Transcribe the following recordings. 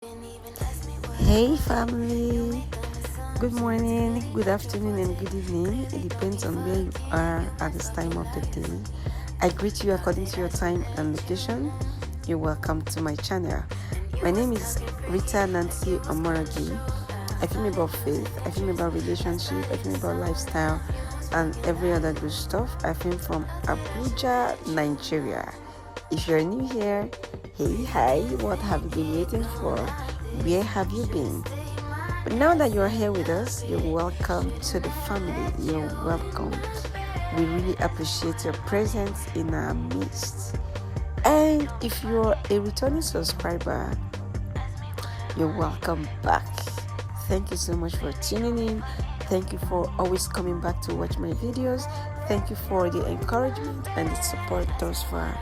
Hey family, good morning, good afternoon, and good evening. It depends on where you are at this time of the day. I greet you according to your time and location. You're welcome to my channel. My name is Rita Nancy Omoragi. I film about faith, I film about relationship, I film about lifestyle, and every other good stuff. I film from Abuja, Nigeria. If you're new here, hey, hi, what have you been waiting for? Where have you been? But now that you're here with us, you're welcome to the family. You're welcome. We really appreciate your presence in our midst. And if you're a returning subscriber, you're welcome back. Thank you so much for tuning in. Thank you for always coming back to watch my videos. Thank you for the encouragement and the support thus far.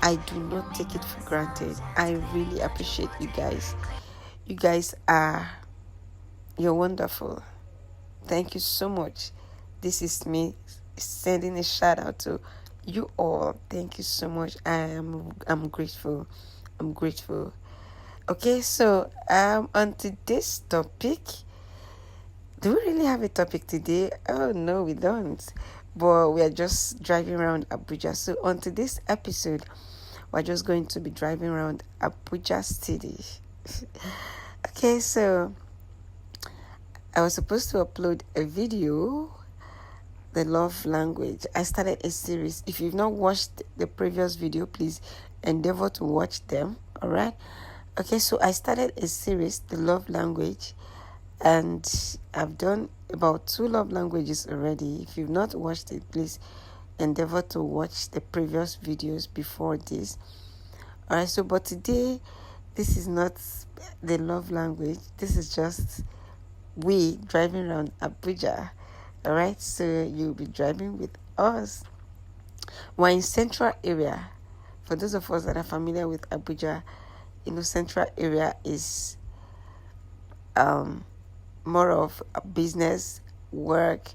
I do not take it for granted. I really appreciate you guys. You guys you're wonderful. Thank you so much. This is me sending a shout out to you all. Thank you so much. I'm grateful. I'm grateful. Okay, so on today's topic, do we really have a topic today? Oh no, we don't. But we are just driving around Abuja. So on today's episode, we're just going to be driving around Abuja City. Okay, so I was supposed to upload a video, the love language. I started a series. If you've not watched the previous video, please endeavor to watch them. All right. Okay, so I started a series, the love language, and I've done about 2 love languages already. If you've not watched it, please endeavor to watch the previous videos before this. All right, so but today, this is not the love language. This is just we driving around Abuja. All right, so you'll be driving with us. We're in Central area. For those of us that are familiar with Abuja, Central area is more of a business work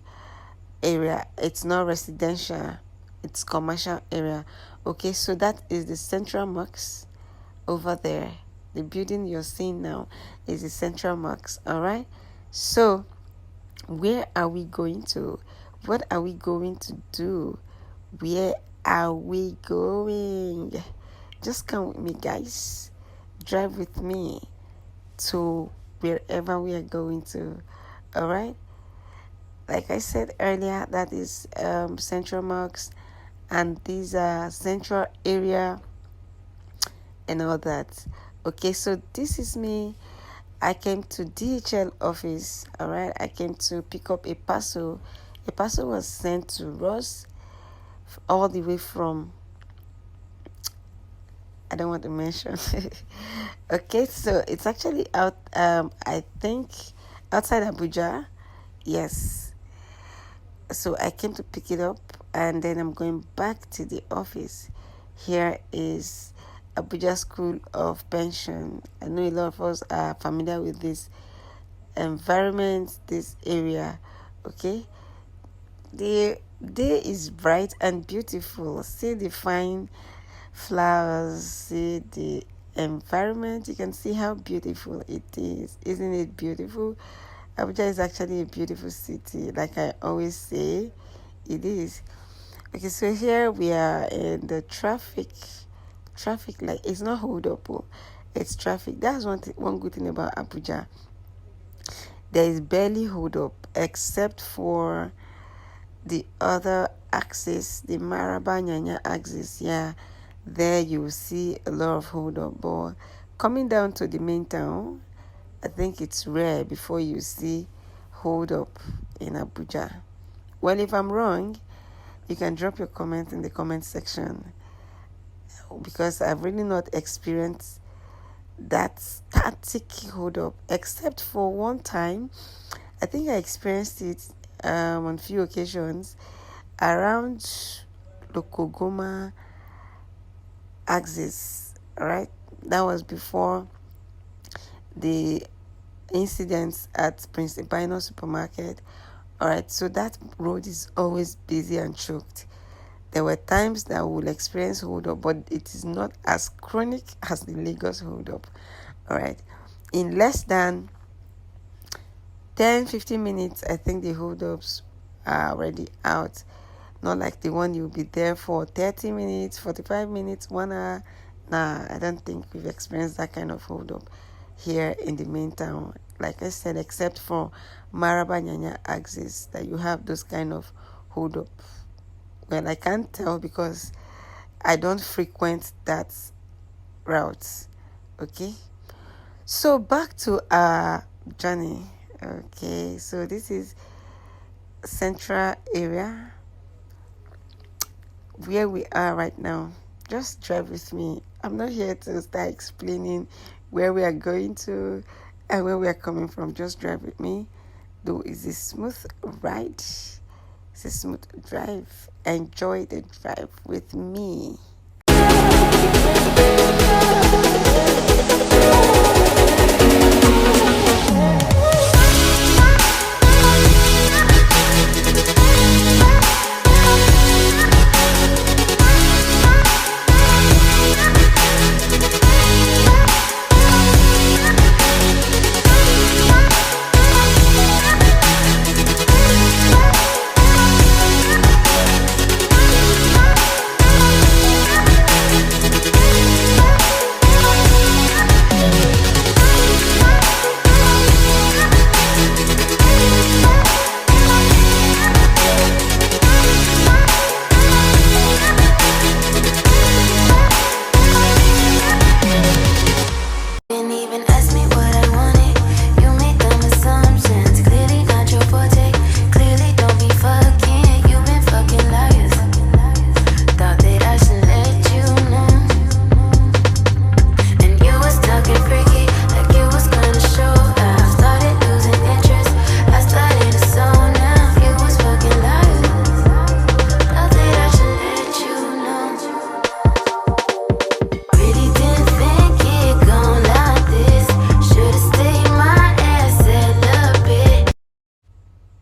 area. It's not residential, it's commercial area. Okay, so that is the Central Mosque over there. The building you're seeing now is the Central Mosque. All right, so where are we going to? What are we going to do? Where are we going? Just come with me, guys. Drive with me to wherever we are going to. All right, like I said earlier, that is Central Mosque, and these are Central area and all that. Okay, so this is me. I came to DHL office. All right, I came to pick up a parcel. A parcel was sent to us all the way from, I don't want to mention. Okay, so it's actually out, I think outside Abuja. Yes. So I came to pick it up, and then I'm going back to the office. Here is Abuja School of Pension. I know a lot of us are familiar with this environment, this area. Okay, the day is bright and beautiful. See the fine flowers, see the environment. You can see how beautiful it is. Isn't it beautiful? Abuja is actually a beautiful city, like I always say. It is. Okay, so here we are in the traffic light. It's not hold up, it's traffic. That's one good thing about Abuja. There is barely hold up, except for the other axis, the Maraba Nyanya axis. Yeah, there you will see a lot of hold up. But coming down to the main town, I think it's rare before you see hold up in Abuja. Well, if I'm wrong, you can drop your comment in the comment section, because I've really not experienced that static hold up, except for one time. I think I experienced it on a few occasions around the Kogoma axis. All right, that was before the incidents at Prince Ibino supermarket. All right, so that road is always busy and choked. There were times that we will experience hold up, but it is not as chronic as the Lagos hold up. All right. in less than 10-15 minutes, I think the hold-ups are already out. Not like the one you'll be there for 30 minutes, 45 minutes, 1 hour. Nah, I don't think we've experienced that kind of hold-up here in the main town. Like I said, except for Maraba Nyanya axis, that you have those kind of hold-up. Well, I can't tell because I don't frequent that route. Okay, so back to our journey. Okay, so this is Central area where we are right now. Just drive with me. I'm not here to start explaining where we are going to and where we are coming from. Just drive with me. Though it's a smooth ride, it's a smooth drive. Enjoy the drive with me.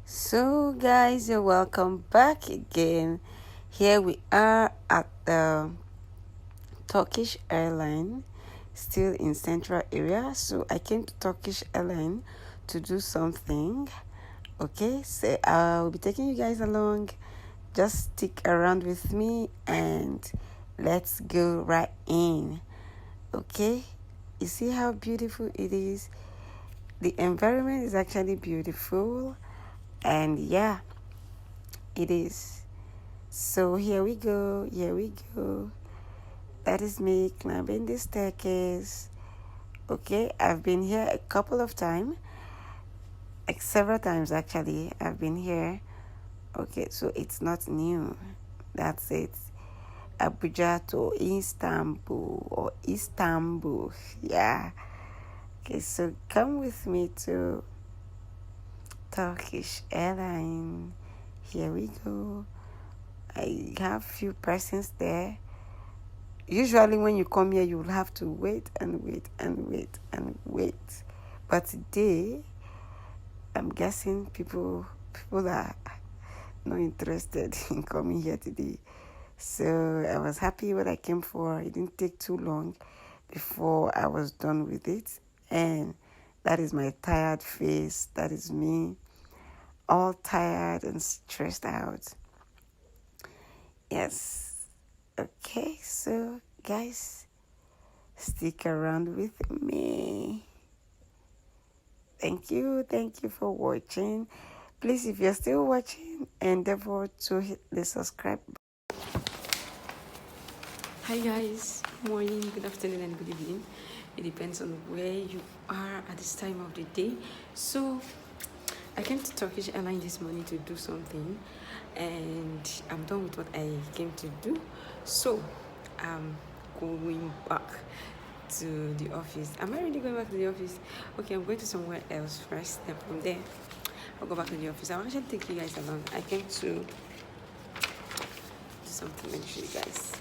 So guys, you're welcome back again. Here we are at the Turkish airline, still in Central area. So I came to Turkish airline to do something. Okay, so I'll be taking you guys along. Just stick around with me and let's go right in. Okay, you see how beautiful it is. The environment is actually beautiful. And yeah, it is. So here we go. That is me climbing the staircase. Okay, I've been here a couple of times, like several times actually. I've been here. Okay, so it's not new. That's it. Abuja to Istanbul or Istanbul. Yeah. Okay, so come with me to Turkish airline. Here we go. I have few persons there. Usually when you come here, you will have to wait. But today, I'm guessing people are not interested in coming here today. So I was happy what I came for. It didn't take too long before I was done with it. And that is my tired face. That is me, all tired and stressed out. Yes. Okay, so guys, stick around with me. Thank you for watching. Please, if you're still watching, endeavor to hit the subscribe button. Hi guys, morning, good afternoon and good evening. It depends on where you are at this time of the day. So I came to Turkish Airlines this morning to do something, and I'm done with what I came to do. So I'm going back to the office. Am I really going back to the office? Okay, I'm going to somewhere else first, and from there I'll go back to the office. I'll actually take you guys along. I came to do something. Let me show you guys.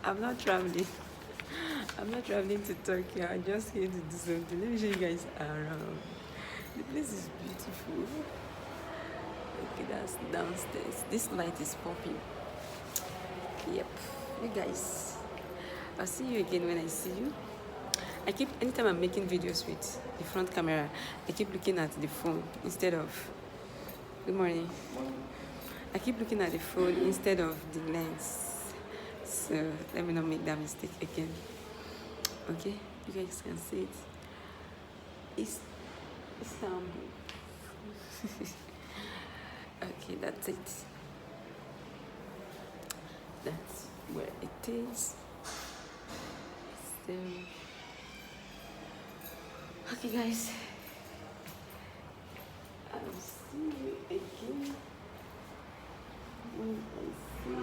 I'm not traveling to Turkey. I'm just here to do something. Let me show you guys around. The place is beautiful. Okay, that's downstairs. This light is popping. Yep. You guys, I'll see you again when I see you. anytime I'm making videos with the front camera, I keep looking at the phone instead of, good morning. I keep looking at the phone instead of the lens. So let me not make that mistake again. Okay, you guys can see it. It's Istanbul. Okay, that's it. That's where it is. So, okay, guys. I'll see you again when I see you.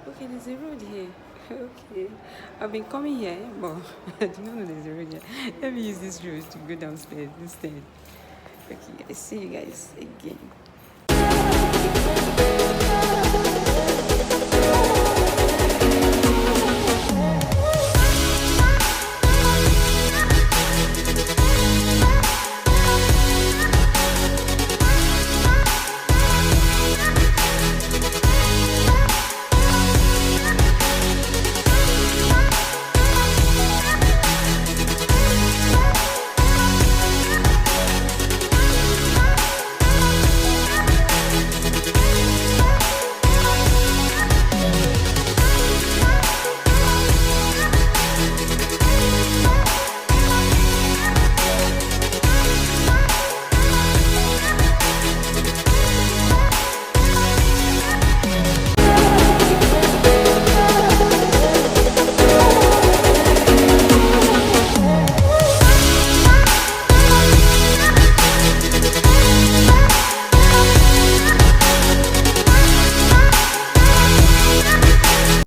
Okay, there's a road here. Okay, I've been coming here, but I do not know there's a road here. Let me use this road to go downstairs instead. Okay, guys, see you guys again.